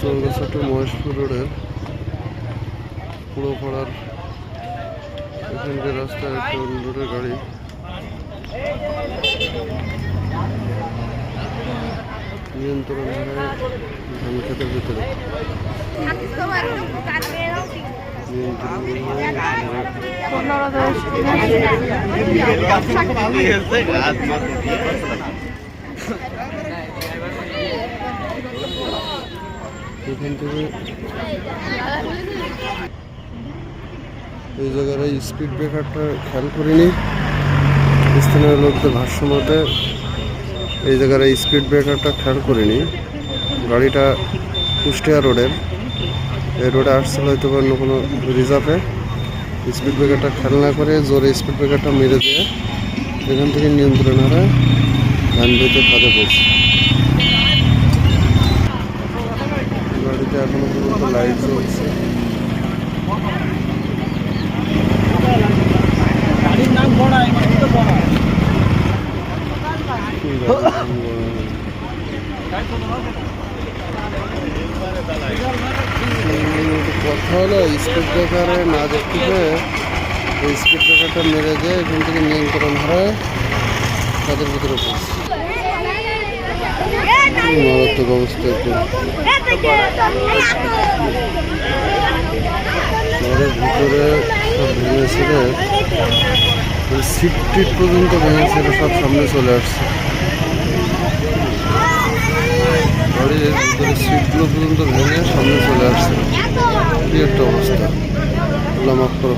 Chaugachha two Maheshpur রোডের পুরোপাড়ার এখানকার রাস্তায় একটা রোডের গাড়ি নিয়ন্ত্রণ হারায় ধান খেতের ভিতরে এখান থেকে এই জায়গার এই স্পিড ব্রেকারটা খেয়াল করিনি। স্থানীয় লোকদের ভাষ্য মতে এই জায়গার এই স্পিড ব্রেকারটা খেয়াল করিনি। গাড়িটা কুষ্টিয়া রোডের, এই রোডে আসছিল হয়তো অন্য কোনো রিজার্ভে। স্পিড ব্রেকারটা খেয়াল না করে জোরে স্পিড ব্রেকারটা মেরে দিয়ে এখান থেকে নিয়ন্ত্রণ হারায় ধান বইতে কাজে পড়ছে। গাড়িতে এখনো পর্যন্ত লাইট জ্বলছে। কথা হলো স্পিড ব্রেকারে না দেখতে পেয়ে ওই স্পিড ব্রেকারটা মেরে দিয়ে এখান থেকে নিয়ন্ত্রণ হারায় তাদের ভিতরে পড়ছে। মারাত্মক অবস্থা একটু ঘরের ভিতরে সব ভেঙেছিল, সিট টিট পর্যন্ত ভেঙেছিল, সব সামনে চলে আসছে। গাড়ির ভিতরে সিটগুলো পর্যন্ত ভেঙে সামনে চলে আসছে। কি একটা অবস্থা, মাফ করো।